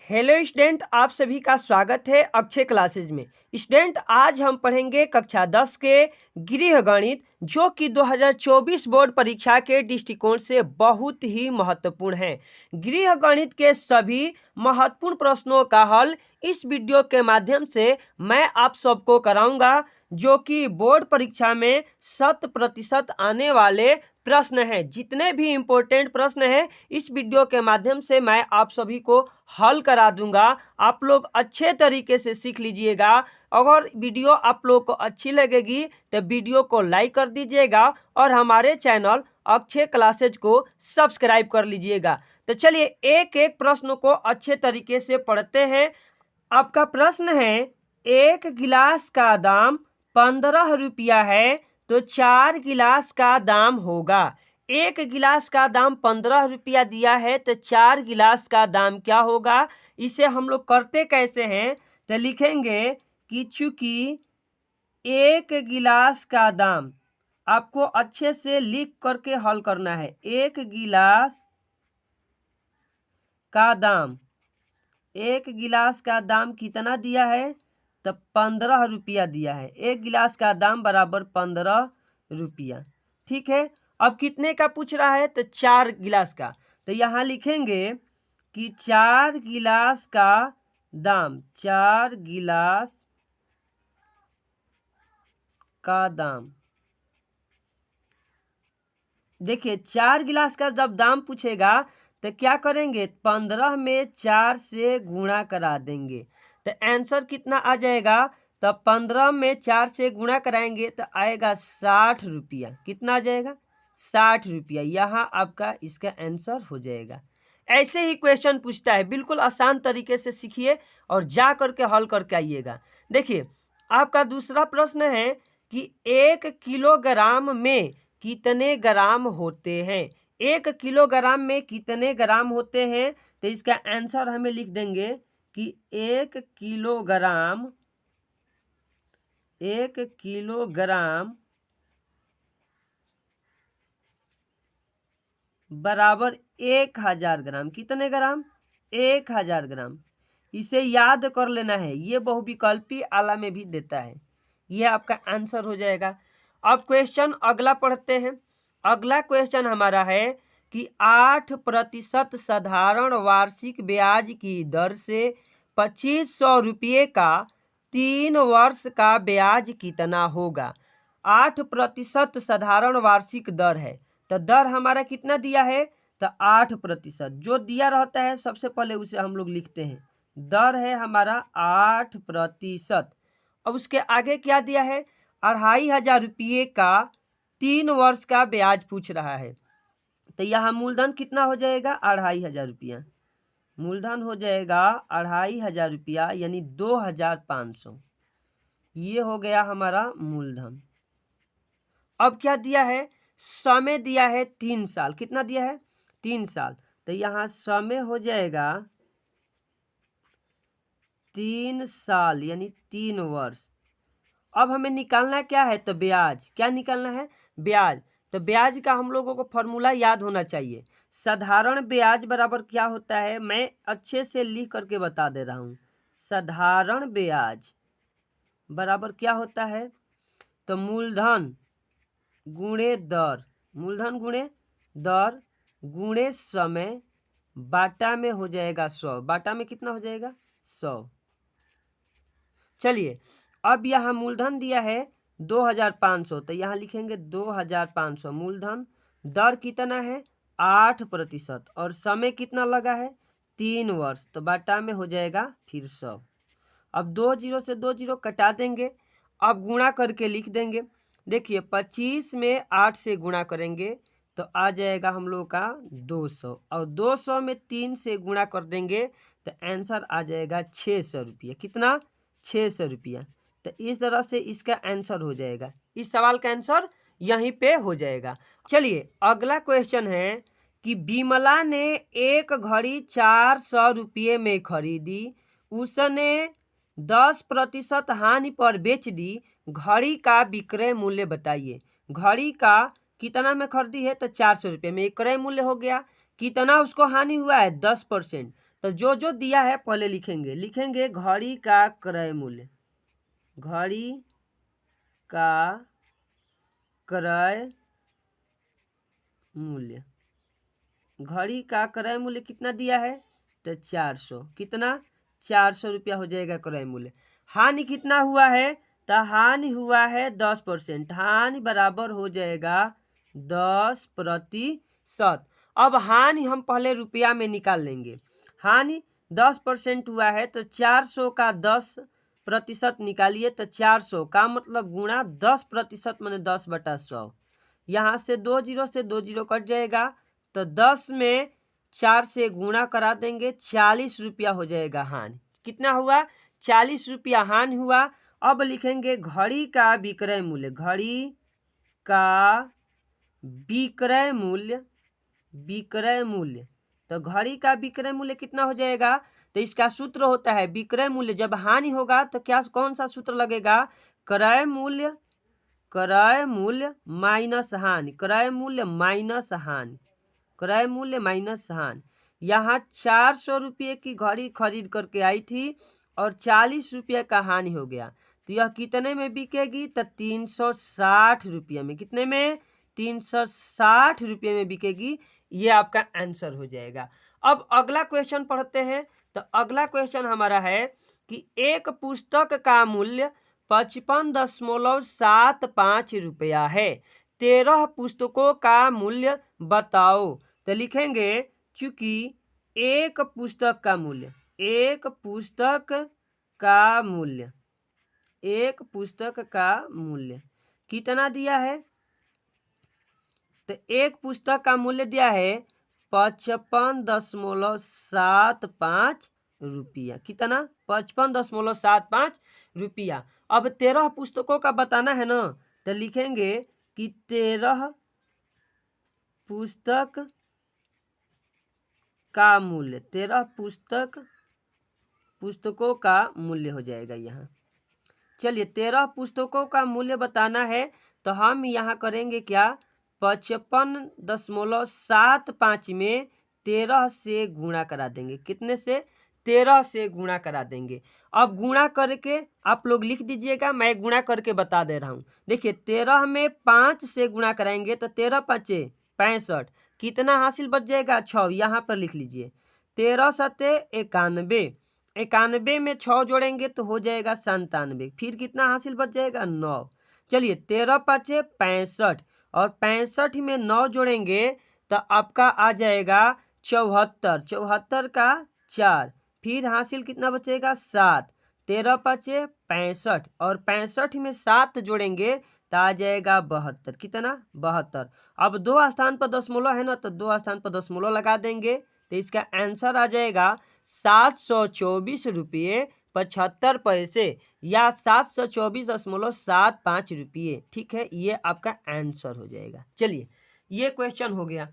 Hello student, आप सभी का स्वागत है अक्षय क्लासेज में। स्टूडेंट, आज हम पढ़ेंगे कक्षा 10 के गृह गणित, जो कि 2024 बोर्ड परीक्षा के दृष्टिकोण से बहुत ही महत्वपूर्ण है। गृह गणित के सभी महत्वपूर्ण प्रश्नों का हल इस वीडियो के माध्यम से मैं आप सबको कराऊंगा, जो कि बोर्ड परीक्षा में 100% आने वाले प्रश्न हैं। जितने भी इम्पोर्टेंट प्रश्न हैं इस वीडियो के माध्यम से मैं आप सभी को हल करा दूंगा। आप लोग अच्छे तरीके से सीख लीजिएगा। अगर वीडियो आप लोग को अच्छी लगेगी तो वीडियो को लाइक कर दीजिएगा और हमारे चैनल अक्षय क्लासेज को सब्सक्राइब कर लीजिएगा। तो चलिए एक एक प्रश्न को अच्छे तरीके से पढ़ते हैं। आपका प्रश्न है, एक गिलास का दाम 15 रुपया है तो 4 गिलास का दाम होगा। एक गिलास का दाम 15 रुपया दिया है तो 4 गिलास का दाम क्या होगा। इसे हम लोग करते कैसे हैं, तो लिखेंगे कि चूंकि एक गिलास का दाम, आपको अच्छे से लिख करके हल करना है। एक गिलास का दाम, एक गिलास का दाम कितना दिया है, तो 15 रुपया दिया है। एक गिलास का दाम बराबर 15 रुपया। ठीक है, अब कितने का पूछ रहा है, तो 4 गिलास का। तो यहाँ लिखेंगे कि 4 गिलास का दाम, 4 गिलास का दाम। देखिए 4 गिलास का जब दाम पूछेगा तो क्या करेंगे, 15 में 4 से गुणा करा देंगे तो आंसर कितना आ जाएगा। तो 15 में 4 से गुणा कराएंगे तो आएगा 60 रुपया। कितना आ जाएगा, 60 रुपया। यहाँ आपका इसका आंसर हो जाएगा। ऐसे ही क्वेश्चन पूछता है, बिल्कुल आसान तरीके से सीखिए और जा करके हल करके आइएगा। देखिए आपका दूसरा प्रश्न है कि 1 किलोग्राम में कितने ग्राम होते हैं। 1 किलोग्राम में कितने ग्राम होते हैं, तो इसका आंसर हमें लिख देंगे कि 1 किलोग्राम बराबर 1000 ग्राम। कितने ग्राम, 1000 ग्राम। इसे याद कर लेना है, ये बहुविकल्पी आला में भी देता है। यह आपका आंसर हो जाएगा। अब क्वेश्चन अगला पढ़ते हैं। अगला क्वेश्चन हमारा है कि 8% साधारण वार्षिक ब्याज की दर से 2500 रुपये का 3 वर्ष का ब्याज कितना होगा। 8% साधारण वार्षिक दर है, तो दर हमारा कितना दिया है, तो 8%। जो दिया रहता है सबसे पहले उसे हम लोग लिखते हैं। दर है हमारा 8%। अब उसके आगे क्या दिया है, 2500 रुपये का 3 वर्ष का ब्याज पूछ रहा है। तो यहाँ मूलधन कितना हो जाएगा, 2500 रुपया। मूलधन हो जाएगा 2500 रुपया, यानी 2500। ये हो गया हमारा मूलधन। अब क्या दिया है, समय दिया है 3 साल। कितना दिया है, 3 साल। तो यहाँ समय हो जाएगा 3 साल, यानी 3 वर्ष। अब हमें निकालना क्या है, तो ब्याज। क्या निकालना है, ब्याज। तो ब्याज का हम लोगों को फॉर्मूला याद होना चाहिए। साधारण ब्याज बराबर क्या होता है, मैं अच्छे से लिख करके बता दे रहा हूँ। साधारण ब्याज बराबर क्या होता है, तो मूलधन गुणे दर, मूलधन गुणे दर गुणे समय, बाटा में हो जाएगा 100। बाटा में कितना हो जाएगा, 100। चलिए अब यहाँ मूलधन दिया है 2500, तो यहाँ लिखेंगे 2500 मूलधन। दर कितना है, 8%, और समय कितना लगा है, 3 वर्ष। तो बाटा में हो जाएगा फिर 100। अब 2 जीरो से 2 जीरो कटा देंगे। अब गुणा करके लिख देंगे। देखिए 25 में 8 से गुणा करेंगे तो आ जाएगा हम लोग का 200, और 200 में 3 से गुणा कर देंगे तो आंसर आ जाएगा 600 रुपया। कितना, 600 रुपया। तो इस तरह से इसका आंसर हो जाएगा। इस सवाल का आंसर यहीं पे हो जाएगा। चलिए अगला क्वेश्चन है कि विमला ने एक घड़ी 400 रुपये में खरीदी, उसने 10% हानि पर बेच दी। घड़ी का विक्रय मूल्य बताइए। घड़ी का कितना में खरीदी है, तो 400 रुपये में। विक्रय मूल्य हो गया, कितना उसको हानि हुआ है, 10%। तो जो जो दिया है पहले लिखेंगे घड़ी का क्रय मूल्य, घड़ी का क्रय मूल्य, घड़ी का क्रय मूल्य कितना दिया है तो 400, कितना 400 रुपया हो जाएगा क्रय मूल्य। हानि कितना हुआ है तो हानि हुआ है 10%, हानि बराबर हो जाएगा 10%। अब हानि हम पहले रुपया में निकाल लेंगे। हानि 10% हुआ है तो 400 का 10% निकालिए तो 400 का मतलब गुणा 10% मैंने 10/100। यहाँ से 2 जीरो से 2 जीरो कट जाएगा तो 10 में 4 से गुणा करा देंगे, 40 रुपया हो जाएगा हानि। कितना हुआ 40 रुपया हानि हुआ। अब लिखेंगे घड़ी का विक्रय मूल्य, घड़ी का विक्रय मूल्य, विक्रय मूल्य। तो घड़ी का विक्रय मूल्य कितना हो जाएगा तो इसका सूत्र होता है विक्रय मूल्य, जब हानि होगा तो क्या कौन सा सूत्र लगेगा, क्रय मूल्य, क्रय मूल्य माइनस हानि, क्रय मूल्य माइनस हानि, क्रय मूल्य माइनस हानि। यहाँ 400 रुपये की घड़ी खरीद करके आई थी और 40 रुपये का हानि हो गया, तो यह कितने में बिकेगी तो 360 रुपये में। कितने में 360 रुपये में बिकेगी। ये आपका आंसर हो जाएगा। अब अगला क्वेश्चन पढ़ते हैं। तो अगला क्वेश्चन हमारा है कि एक पुस्तक का मूल्य 55.75 रुपया है, 13 पुस्तकों का मूल्य बताओ। तो लिखेंगे चूंकि एक पुस्तक का मूल्य, एक पुस्तक का मूल्य, एक पुस्तक का मूल्य कितना दिया है तो एक पुस्तक का मूल्य दिया है 55.75 रुपया। कितना 55.75 रुपया। अब 13 पुस्तकों का बताना है ना, तो लिखेंगे कि 13 पुस्तक का मूल्य, 13 पुस्तकों का मूल्य हो जाएगा यहाँ। चलिए 13 पुस्तकों का मूल्य बताना है तो हम यहाँ करेंगे क्या, 55.75 में 13 से गुणा करा देंगे। कितने से 13 से गुणा करा देंगे। अब गुणा करके आप लोग लिख दीजिएगा, मैं गुणा करके बता दे रहा हूँ। देखिए 13 में 5 से गुणा कराएंगे तो 13 5 65, कितना हासिल बच जाएगा 6, यहाँ पर लिख लीजिए 13 सत्ते 91, 91 में 6 जोड़ेंगे तो हो जाएगा 97, फिर कितना हासिल बच जाएगा 9। चलिए 13 5 65 और 65 में 9 जोड़ेंगे तो आपका आ जाएगा 74, 74 का 4, फिर हासिल कितना बचेगा 7, 13 5 65 और 65 में 7 जोड़ेंगे तो आ जाएगा 72, कितना 72। अब 2 स्थान पर दशमलव है ना, तो 2 स्थान पर दशमलव लगा देंगे तो इसका आंसर आ जाएगा 724 रुपये 75 पैसे या 724.75 रुपये। ठीक है, ये आपका आंसर हो जाएगा। चलिए ये क्वेश्चन हो गया।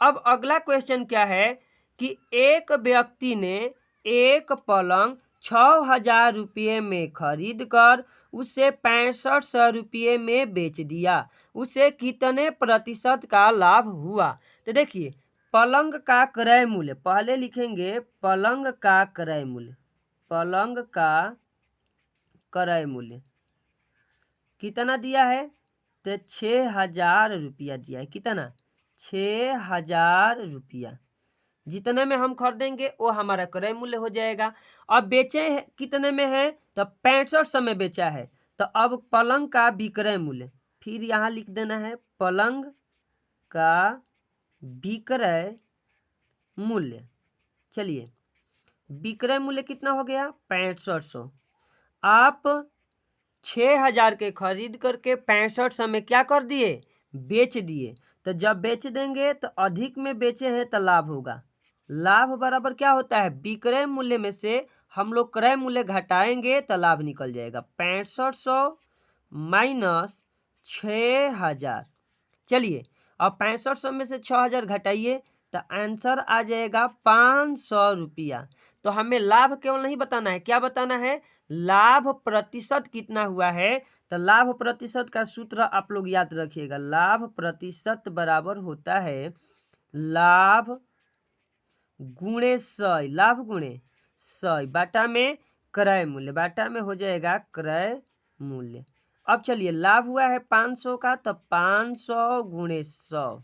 अब अगला क्वेश्चन क्या है कि एक व्यक्ति ने एक पलंग 6000 रुपये में खरीद कर उसे 6500 रुपये में बेच दिया, उसे कितने प्रतिशत का लाभ हुआ। तो देखिए पलंग का क्रय मूल्य, पहले लिखेंगे पलंग का क्रय मूल्य, पलंग का क्रय मूल्य कितना दिया है तो 6000 रुपया दिया है। कितना 6000 रुपया, जितने में हम खरीदेंगे वो हमारा क्रय मूल्य हो जाएगा। अब बेचे कितने में है तो 6500 में बेचा है, तो अब पलंग का विक्रय मूल्य, फिर यहाँ लिख देना है पलंग का विक्रय मूल्य। चलिए विक्रय मूल्य कितना हो गया 6500। आप 6000 के खरीद करके 6500 में क्या कर दिए बेच दिए, तो जब बेच देंगे तो अधिक में बेचे हैं तो लाभ होगा। लाभ बराबर क्या होता है, विक्रय मूल्य में से हम लोग क्रय मूल्य घटाएंगे तो लाभ निकल जाएगा 6500 माइनस 6000। चलिए अब 6500 में से 6000 घटाइए तो आंसर आ जाएगा 500 रुपया। तो हमें लाभ केवल नहीं बताना है, क्या बताना है लाभ प्रतिशत कितना हुआ है। तो लाभ प्रतिशत का सूत्र आप लोग याद रखिएगा, लाभ प्रतिशत बराबर होता है लाभ गुणे 100, लाभ गुणे 100 बाटा में क्रय मूल्य, बाटा में हो जाएगा क्रय मूल्य। अब चलिए लाभ हुआ है 500 का, तो 500 गुणे 100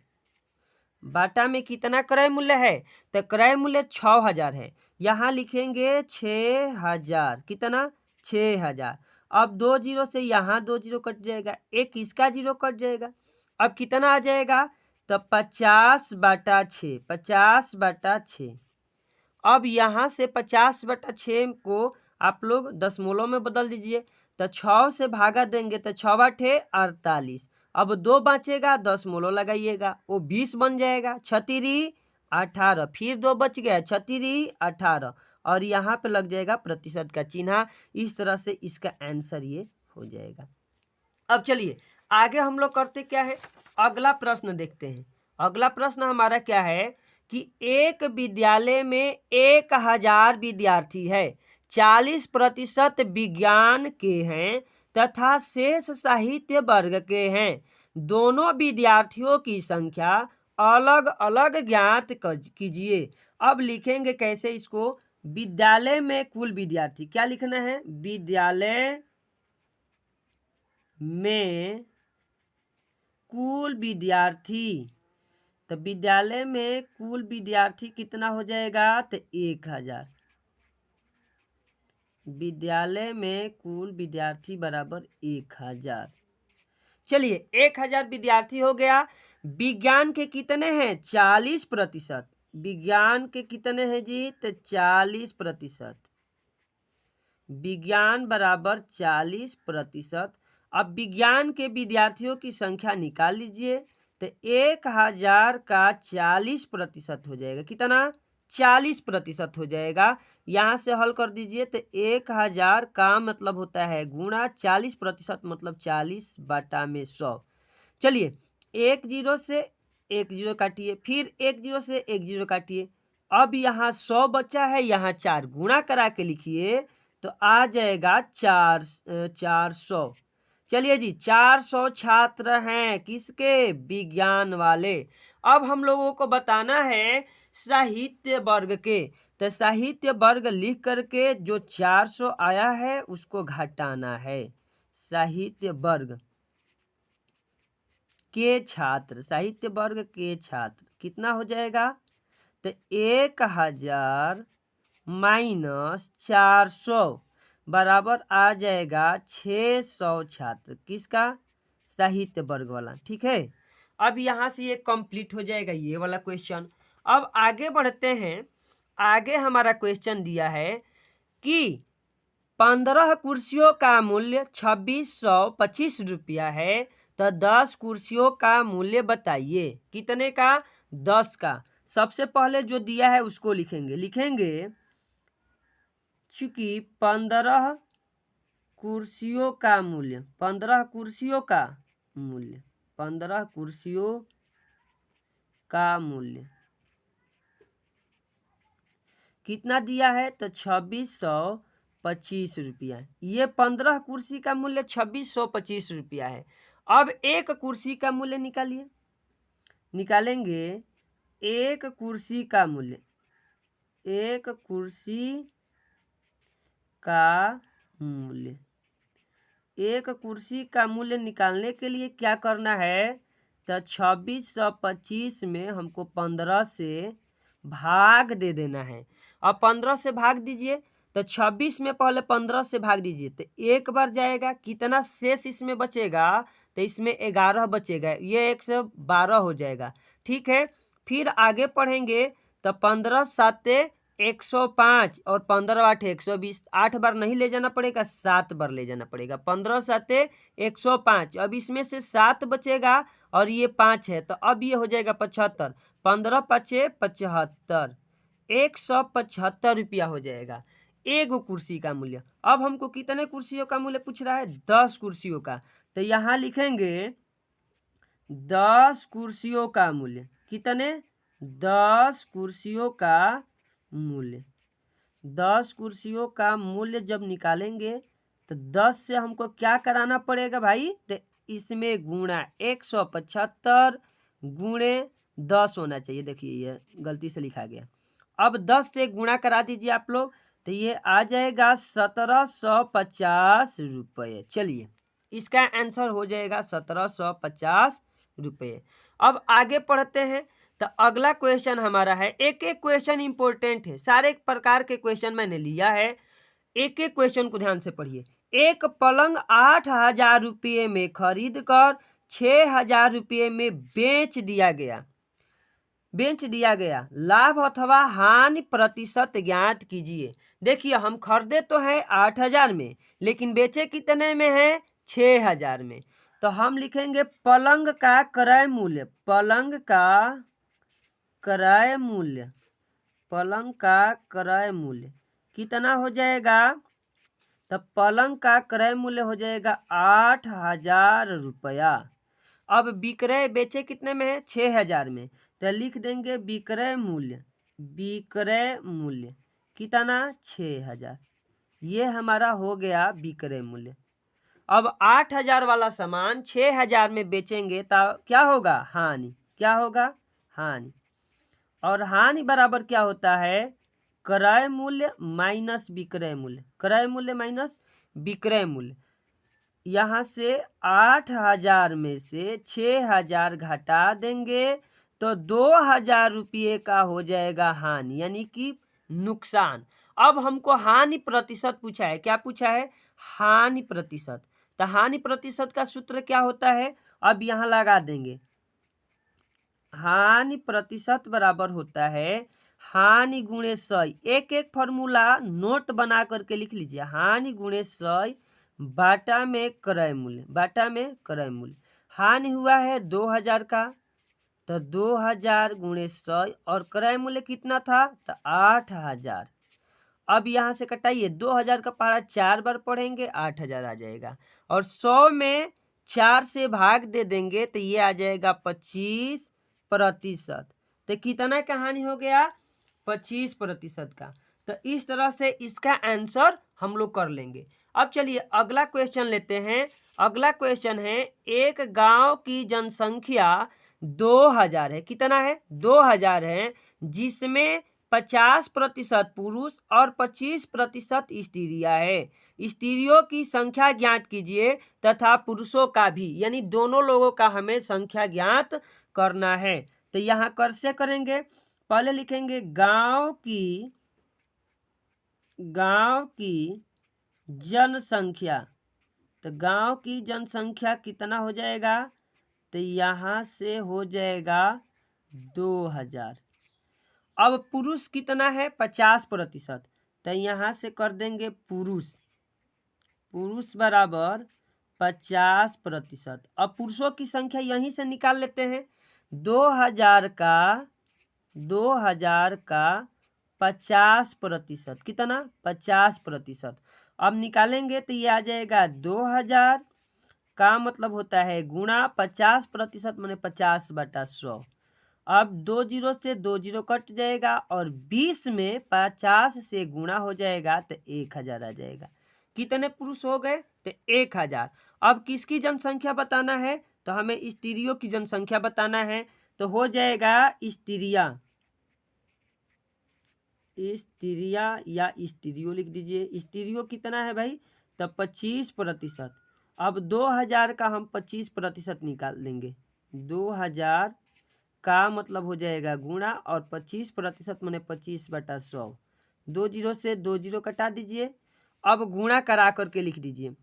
बाटा में कितना क्रय मूल्य है, तो क्रय मूल्य 6000 है। यहाँ लिखेंगे 6000, कितना 6000। अब 2 जीरो से यहाँ 2 जीरो कट जाएगा, एक इसका जीरो कट जाएगा। अब कितना आ जाएगा, तो 50 बाटा 6, 50 बाटा 6। अब यहाँ से 50 बटा 6 को आप लोग दशमलव में बदल दीजिए, तो 6 से भागा देंगे तो 6 बटे 48। अब 2 बचेगा, दशमलव लगाइएगा, वो 20 बन जाएगा, 6 18, फिर 2 बच गया, 6 18, और यहाँ पे लग जाएगा प्रतिशत का चिन्ह। इस तरह से इसका आंसर ये हो जाएगा। अब चलिए आगे हम लोग करते क्या है, अगला प्रश्न देखते हैं। अगला प्रश्न हमारा क्या है कि एक विद्यालय में 1000 विद्यार्थी है, 40% विज्ञान के हैं तथा शेष साहित्य वर्ग के हैं। दोनों विद्यार्थियों की संख्या अलग अलग ज्ञात कीजिए। अब लिखेंगे कैसे इसको, विद्यालय में कुल विद्यार्थी, क्या लिखना है, विद्यालय में कुल विद्यार्थी, तो विद्यालय में कुल विद्यार्थी कितना हो जाएगा, तो 1000। विद्यालय में कुल विद्यार्थी बराबर 1000। चलिए 1000 विद्यार्थी हो गया। विज्ञान के कितने हैं, 40%। विज्ञान के कितने हैं जी, तो 40%। विज्ञान बराबर 40%। अब विज्ञान के विद्यार्थियों की संख्या निकाल लीजिए, तो 1000 का 40% हो जाएगा, कितना 40% हो जाएगा। यहाँ से हल कर दीजिए, तो 1000 का मतलब होता है गुणा 40%, मतलब 40 बटा में 100। चलिए 1 जीरो से 1 जीरो काटिए, फिर 1 जीरो से 1 जीरो काटिए। अब यहाँ 100 बचा है, यहाँ 4 गुणा करा के लिखिए, तो आ जाएगा 400। चलिए जी 400 छात्र हैं किसके, विज्ञान वाले। अब हम लोगों को बताना है साहित्य वर्ग के, तो साहित्य वर्ग लिख करके जो 400 आया है उसको घटाना है। साहित्य वर्ग के छात्र, साहित्य वर्ग के छात्र कितना हो जाएगा, तो 1000 माइनस 400 बराबर आ जाएगा 600 छात्र, किसका, साहित्य वर्ग वाला। ठीक है, अब यहाँ से ये कंप्लीट हो जाएगा ये वाला क्वेश्चन। अब आगे बढ़ते हैं। आगे हमारा क्वेश्चन दिया है कि 15 कुर्सियों का मूल्य 2625 रुपया है, तो 10 कुर्सियों का मूल्य बताइए। कितने का, 10 का। सबसे पहले जो दिया है उसको लिखेंगे चूंकि 15 कुर्सियों का मूल्य, 15 कुर्सियों का मूल्य, 15 कुर्सियों का मूल्य कितना दिया है, तो 2625 रुपया। ये 15 कुर्सी का मूल्य 2625 रुपया है। अब एक कुर्सी का मूल्य निकालिए, निकालेंगे एक कुर्सी का मूल्य, एक कुर्सी का मूल्य। एक कुर्सी का मूल्य निकालने के लिए क्या करना है, तो 2625 में हमको 15 से भाग दे देना है। अब 15 से भाग दीजिए, तो 26 में पहले 15 से भाग दीजिए, तो एक बार जाएगा, कितना शेष इसमें बचेगा, तो इसमें 11 बचेगा, ये 112 हो जाएगा। ठीक है, फिर आगे पढ़ेंगे, तो 15 साते 105 और 15 8 120, 8 बार नहीं ले जाना पड़ेगा, 7 बार ले जाना पड़ेगा। 15 साते 105, अब इसमें से 7 बचेगा और ये 5 है, तो अब ये हो जाएगा 75। 15 पचे 75, 175 रुपया हो जाएगा एक कुर्सी का मूल्य। अब हमको कितने कुर्सियों का मूल्य पूछ रहा है, 10 कुर्सियों का, तो यहाँ लिखेंगे 10 कुर्सियों का मूल्य, कितने, 10 कुर्सियों का मूल्य। 10 कुर्सियों का मूल्य जब निकालेंगे तो 10 से हमको क्या कराना पड़ेगा भाई, तो इसमें गुणा 175 गुणे 10 होना चाहिए। देखिए ये गलती से लिखा गया। अब 10 से गुणा करा दीजिए आप लोग, तो ये आ जाएगा 1750 रुपये। चलिए इसका आंसर हो जाएगा 1750 रुपये। अब आगे पढ़ते हैं। तो अगला क्वेश्चन हमारा है, एक एक क्वेश्चन इंपॉर्टेंट है, सारे प्रकार के क्वेश्चन मैंने लिया है, एक एक क्वेश्चन को ध्यान से पढ़िए। एक पलंग 8,000 रुपये में खरीद कर 6,000 रुपये में बेच दिया गया, लाभ अथवा हानि प्रतिशत ज्ञात कीजिए। देखिए हम खरीदे तो हैं 8,000 में, लेकिन बेचे कितने में है? 6,000 में। तो हम लिखेंगे पलंग का क्रय मूल्य कितना हो जाएगा? तो पलंग का क्रय मूल्य हो जाएगा 8,000 रुपया। अब विक्रय बेचे कितने में है? 6,000 में। तो लिख देंगे विक्रय मूल्य कितना? 6,000। ये हमारा हो गया विक्रय मूल्य। अब 8,000 वाला सामान 6,000 में बेचेंगे तो क्या होगा? हानि। क्या होगा? हानि। और हानि बराबर क्या होता है? क्रय मूल्य माइनस विक्रय मूल्य। क्रय मूल्य माइनस विक्रय मूल्य। यहाँ से 8,000 में से 6,000 घटा देंगे तो 2,000 रुपये का हो जाएगा हानि, यानी कि नुकसान। अब हमको हानि प्रतिशत पूछा है। क्या पूछा है? हानि प्रतिशत। तो हानि प्रतिशत का सूत्र क्या होता है? अब यहाँ लगा देंगे। हानि प्रतिशत बराबर होता है हानि गुणे 100। एक एक फॉर्मूला नोट बना करके लिख लीजिए। हानि गुणे 100 बाटा में क्रय मूल्य। हानि हुआ है 2,000 का, तो 2,000 गुणे 100 और क्रय मूल्य कितना था? तो 8,000। अब यहाँ से कटाइए, 2,000 का पहाड़ा 4 बार पढ़ेंगे 8,000 आ जाएगा, और 100 में 4 से भाग दे देंगे तो ये आ जाएगा 25%। तो कितना का हानि हो गया? 25% का। तो इस तरह से इसका आंसर हम लोग कर लेंगे। अब चलिए अगला क्वेश्चन लेते हैं। अगला क्वेश्चन है, एक गांव की जनसंख्या 2,000 है। कितना है? 2,000 है, जिसमें 50% पुरुष और 25% स्त्रियां है। स्त्रियों की संख्या ज्ञात कीजिए तथा पुरुषों का भी, यानी दोनों लोगों का हमें संख्या ज्ञात करना है। तो यहाँ कैसे करेंगे? पहले लिखेंगे गांव की जनसंख्या। तो गांव की जनसंख्या कितना हो जाएगा? तो यहाँ से हो जाएगा 2,000। अब पुरुष कितना है? 50%। तो यहाँ से कर देंगे पुरुष बराबर 50%। अब पुरुषों की संख्या यहीं से निकाल लेते हैं। 2,000 का 50%। कितना? 50%। अब निकालेंगे तो ये आ जाएगा 2,000 का मतलब होता है गुणा 50% माने 50/100। अब 2 जीरो से 2 जीरो कट जाएगा और 20 में 50 से गुणा हो जाएगा तो 1,000 आ जाएगा। कितने पुरुष हो गए? तो 1,000। अब किसकी जनसंख्या बताना है? तो हमें स्त्रियों की जनसंख्या बताना है। तो हो जाएगा स्त्रियां या स्त्रियों लिख दीजिए। स्त्रियों कितना है भाई? तो 25%। अब 2,000 का हम 25% निकाल देंगे। 2,000 का मतलब हो जाएगा गुणा और 25% माने 25/100। 2 जीरो से 2 जीरो कटा दीजिए। अब गुणा करा करके लिख दीजिए।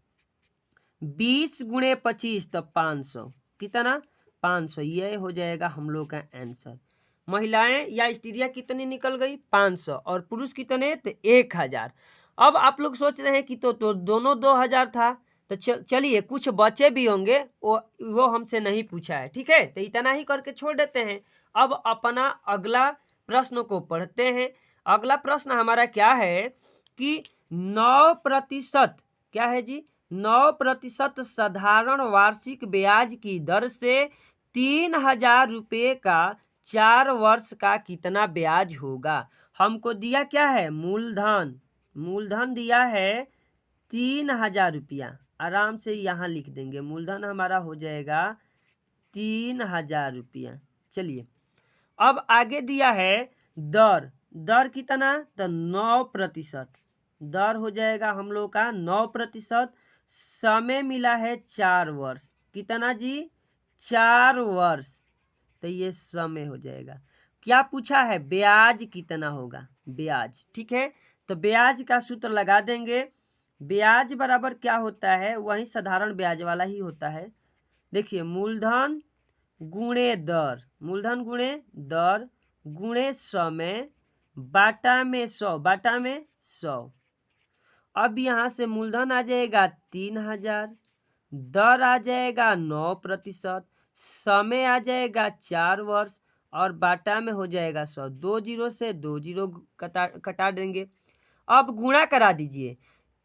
20 गुणे 25 तो 500। कितना? 500। ये हो जाएगा हम लोग का आंसर। महिलाएं या स्त्रियां कितनी निकल गई? 500। और पुरुष कितने? तो 1,000। अब आप लोग सोच रहे हैं कि तो दोनों 2,000 था। तो चलिए कुछ बचे भी होंगे, वो हमसे नहीं पूछा है। ठीक है, तो इतना ही करके छोड़ देते हैं। अब अपना अगला प्रश्न को पढ़ते हैं। अगला प्रश्न हमारा क्या है कि 9%, क्या है जी? 9% साधारण वार्षिक ब्याज की दर से 3,000 रुपये का 4 वर्ष का कितना ब्याज होगा? हमको दिया क्या है? मूलधन दिया है 3,000 रुपया। आराम से यहाँ लिख देंगे, मूलधन हमारा हो जाएगा 3,000 रुपया। चलिए अब आगे दिया है दर। दर कितना, तो 9%। दर हो जाएगा हम लोग का 9%। समय मिला है 4 वर्ष। कितना जी, 4 वर्ष। तो ये समय हो जाएगा। क्या पूछा है, ब्याज कितना होगा, ब्याज। ठीक है, तो ब्याज का सूत्र लगा देंगे। ब्याज बराबर क्या होता है, वही साधारण ब्याज वाला ही होता है। देखिए, मूलधन गुणे दर, मूलधन गुणे दर गुणे समय बाटा में 100, बाटा में 100। अब यहाँ से मूलधन आ जाएगा 3000, दर आ जाएगा 9%, समय आ जाएगा 4 वर्ष और बाटा में हो जाएगा 100। 2 जीरो से 2 जीरो कटा देंगे। अब गुणा करा दीजिए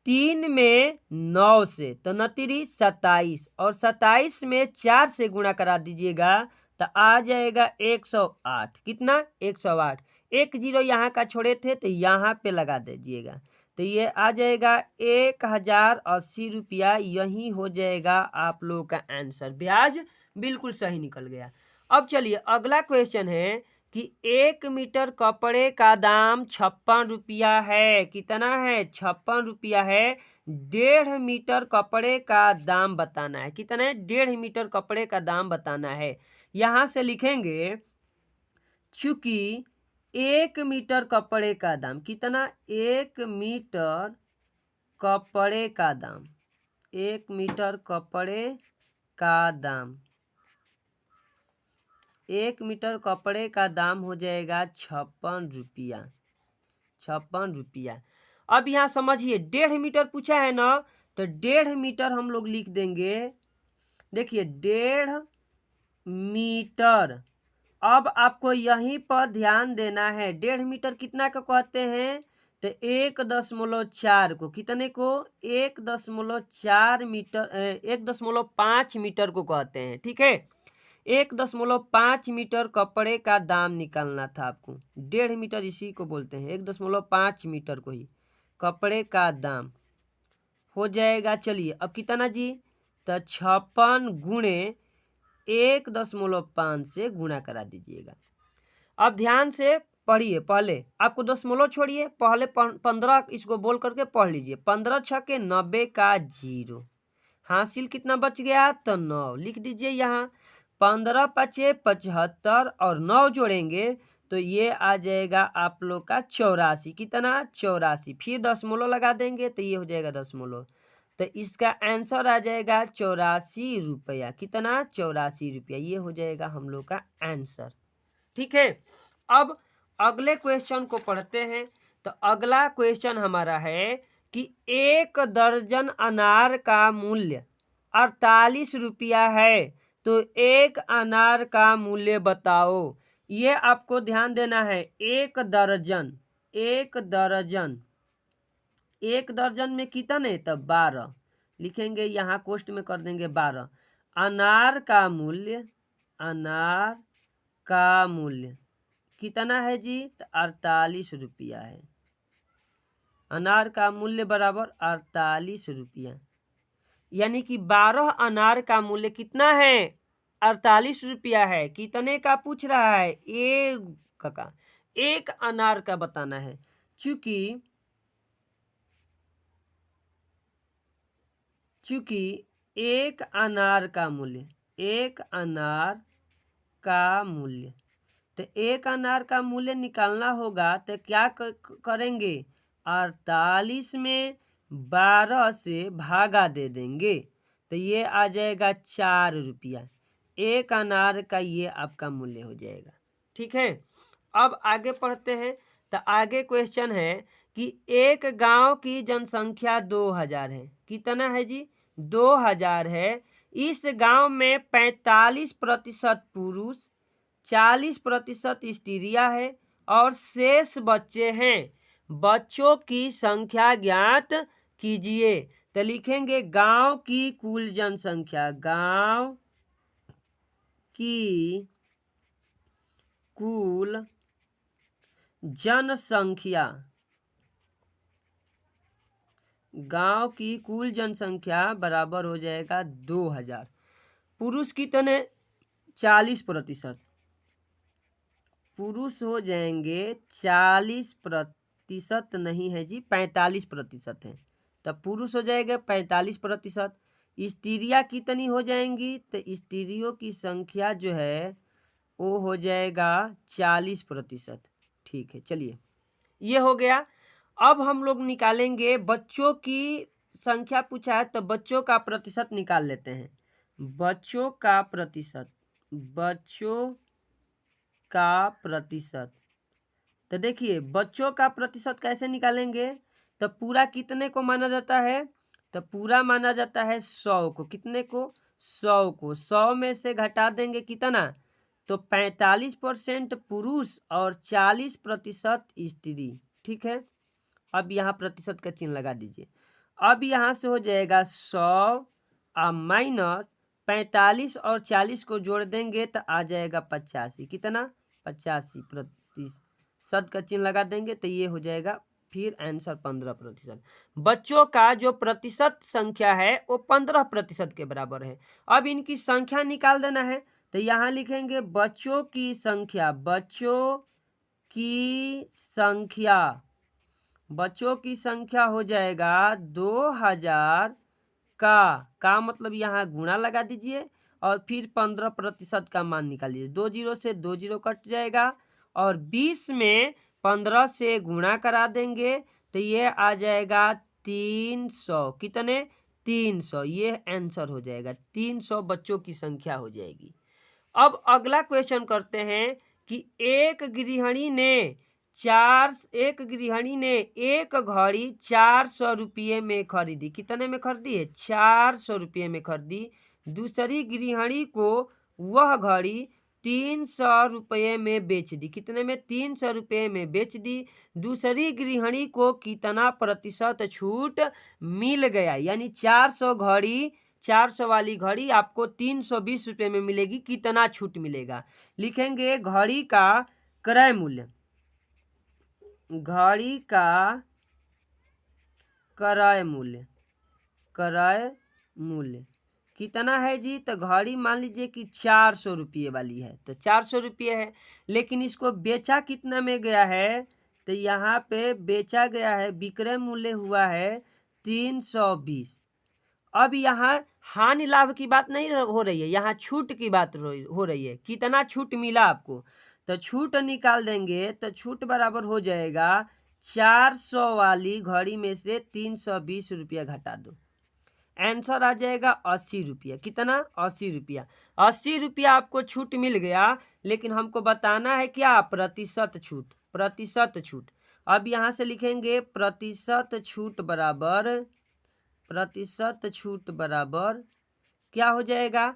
3 में 9 से, तो नतीरी 27, और 27 में 4 से गुणा करा दीजिएगा तो आ जाएगा 108। कितना, 108। 1 जीरो यहाँ का छोड़े थे तो यहाँ पे लगा दीजिएगा, तो ये आ जाएगा 1080 रुपया। यही हो जाएगा आप लोगों का आंसर। ब्याज बिल्कुल सही निकल गया। अब चलिए अगला क्वेश्चन है कि 1 मीटर कपड़े का दाम 56 रुपया है। कितना है, 56 रुपया है। 1.5 मीटर कपड़े का दाम बताना है। कितना है, 1.5 मीटर कपड़े का दाम बताना है। यहाँ से लिखेंगे, चूंकि 1 मीटर कपड़े का दाम, कितना, 1 मीटर कपड़े का दाम, 1 मीटर कपड़े का दाम, 1 मीटर कपड़े का दाम हो जाएगा 56 रुपया, 56 रुपया। अब यहाँ समझिए 1.5 मीटर पूछा है ना, तो 1.5 मीटर हम लोग लिख देंगे। देखिए 1.5 मीटर। अब आपको यहीं पर ध्यान देना है, 1.5 मीटर कितना को कहते हैं, तो 1.4 को, कितने को, 1.4 मीटर, 1.5 मीटर को कहते हैं। ठीक है, 1.5 मीटर कपड़े का दाम निकालना था आपको। 1.5 मीटर इसी को बोलते हैं, 1.5 मीटर को ही कपड़े का दाम हो जाएगा। चलिए अब कितना जी, तो 56 गुणे 1.5 से गुणा करा दीजिएगा। अब ध्यान से पढ़िए, पहले आपको दशमलव छोड़िए, पहले 15 इसको बोल करके पढ़ लीजिए। 15 छके 90 का 0, हासिल कितना बच गया, तो 9 लिख दीजिए यहाँ। 15 पचे 75 और 9 जोड़ेंगे तो ये आ जाएगा आप लोग का 84। कितना, 84। फिर दशमलव लगा देंगे तो ये हो जाएगा दशमलव, तो इसका आंसर आ जाएगा 84 रुपया। कितना, 84 रुपया। ये हो जाएगा हम लोग का आंसर। ठीक है, अब अगले क्वेश्चन को पढ़ते हैं। तो अगला क्वेश्चन हमारा है कि 1 दर्जन अनार का मूल्य 48 रुपया है, तो 1 अनार का मूल्य बताओ। ये आपको ध्यान देना है। 1 दर्जन, 1 दर्जन, 1 दर्जन में कितने, तो 12 लिखेंगे, यहाँ कोष्ट में कर देंगे 12। अनार का मूल्य, अनार का मूल्य कितना है जी, तो 48 रुपया है। अनार का मूल्य बराबर 48 रुपया, यानी कि 12 अनार का मूल्य कितना है, 48 रुपया है। कितने का पूछ रहा है, एक अनार का बताना है। चूंकि 1 अनार का मूल्य, 1 अनार का मूल्य, तो 1 अनार का मूल्य निकालना होगा तो क्या करेंगे, 48 में 12 से भागा दे देंगे तो ये आ जाएगा 4 रुपया। 1 अनार का ये आपका मूल्य हो जाएगा। ठीक है, अब आगे पढ़ते हैं। तो आगे क्वेश्चन है कि एक गांव की जनसंख्या 2000 है। कितना है जी, 2000 है। इस गांव में 45% पुरुष, 40% स्त्रियां है और शेष बच्चे हैं। बच्चों की संख्या ज्ञात कीजिए। तो लिखेंगे गांव की कुल जनसंख्या, गांव की कुल जनसंख्या, गांव की कुल जनसंख्या बराबर हो जाएगा 2000। पुरुष कितने, 40%, पुरुष हो जाएंगे 40%, नहीं है जी 45% है, तब पुरुष हो जाएगा 45%। स्त्रियाँ कितनी हो जाएंगी, तो स्त्रियों की संख्या जो है वो हो जाएगा 40%। ठीक है, चलिए ये हो गया। अब हम लोग निकालेंगे बच्चों की संख्या, पूछा है तो बच्चों का प्रतिशत निकाल लेते हैं। बच्चों का प्रतिशत, बच्चों का प्रतिशत, तो देखिए बच्चों का प्रतिशत कैसे निकालेंगे, तो पूरा कितने को माना जाता है, तो पूरा माना जाता है 100 को। कितने को, 100 को। 100 में से घटा देंगे कितना, तो 45% पुरुष और 40% स्त्री। ठीक है, अब यहाँ प्रतिशत का चिन्ह लगा दीजिए। अब यहाँ से हो जाएगा 100 माइनस 45 और 40 को जोड़ देंगे तो आ जाएगा 85। कितना, 85% का चिन्ह लगा देंगे तो ये हो जाएगा फिर आंसर 15%। बच्चों का जो प्रतिशत संख्या है वो 15% के बराबर है। अब इनकी संख्या निकाल देना है, तो यहाँ लिखेंगे बच्चों की संख्या, बच्चों की संख्या, बच्चों की संख्या हो जाएगा 2000 का मतलब यहाँ गुणा लगा दीजिए और फिर 15% का मान निकालिए। 2 जीरो से 2 जीरो कट जाएगा और 20 में 15 से गुणा करा देंगे तो ये आ जाएगा 300। कितने, 300। ये आंसर हो जाएगा 300 बच्चों की संख्या हो जाएगी। अब अगला क्वेश्चन करते हैं कि एक गृहिणी ने एक घड़ी 400 रुपये में खरीदी। कितने में खरीदी है, 400 रुपये में खरीदी। दूसरी गृहिणी को वह घड़ी 300 रुपये में बेच दी। कितने में, 300 रुपये में बेच दी। दूसरी गृहिणी को कितना प्रतिशत छूट मिल गया, यानी 400 वाली घड़ी आपको 320 रुपये में मिलेगी, कितना छूट मिलेगा। लिखेंगे घड़ी का क्रय मूल्य, घड़ी का क्रय मूल्य, क्रय मूल्य कितना है जी, तो घड़ी मान लीजिए कि 400 रुपये वाली है तो 400 रुपये है, लेकिन इसको बेचा कितना में गया है, तो यहाँ पे बेचा गया है, विक्रय मूल्य हुआ है 320। अब यहाँ हानि लाभ की बात नहीं हो रही है, यहाँ छूट की बात हो रही है। कितना छूट मिला आपको, तो छूट निकाल देंगे तो छूट बराबर हो जाएगा 400 वाली घड़ी में से 320 रुपया घटा दो, आंसर आ जाएगा 80 रुपया। कितना, 80 रुपया। 80 रुपया आपको छूट मिल गया, लेकिन हमको बताना है क्या, प्रतिशत छूट, प्रतिशत छूट। अब यहाँ से लिखेंगे प्रतिशत छूट बराबर, प्रतिशत छूट बराबर क्या हो जाएगा,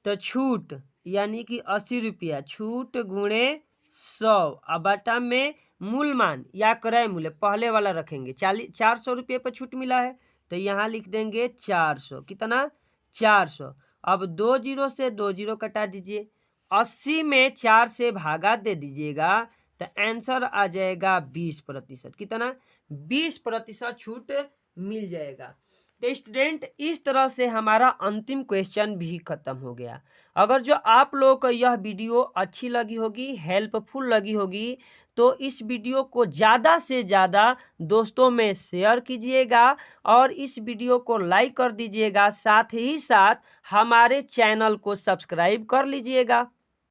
तो छूट यानी कि 80 रुपया, छूट गुणे 100 अब बटा में मूल मान या क्रय मूल्य पहले वाला रखेंगे। 400 रुपये पर छूट मिला है तो यहाँ लिख देंगे 400। कितना, 400। अब 2 जीरो से 2 जीरो कटा दीजिए, 80 में 4 से भागा दे दीजिएगा तो आंसर आ जाएगा 20%। कितना, 20% छूट मिल जाएगा। तो स्टूडेंट इस तरह से हमारा अंतिम क्वेश्चन भी खत्म हो गया। अगर जो आप लोगों को यह वीडियो अच्छी लगी होगी, हेल्पफुल लगी होगी, तो इस वीडियो को ज़्यादा से ज़्यादा दोस्तों में शेयर कीजिएगा और इस वीडियो को लाइक कर दीजिएगा। साथ ही साथ हमारे चैनल को सब्सक्राइब कर लीजिएगा।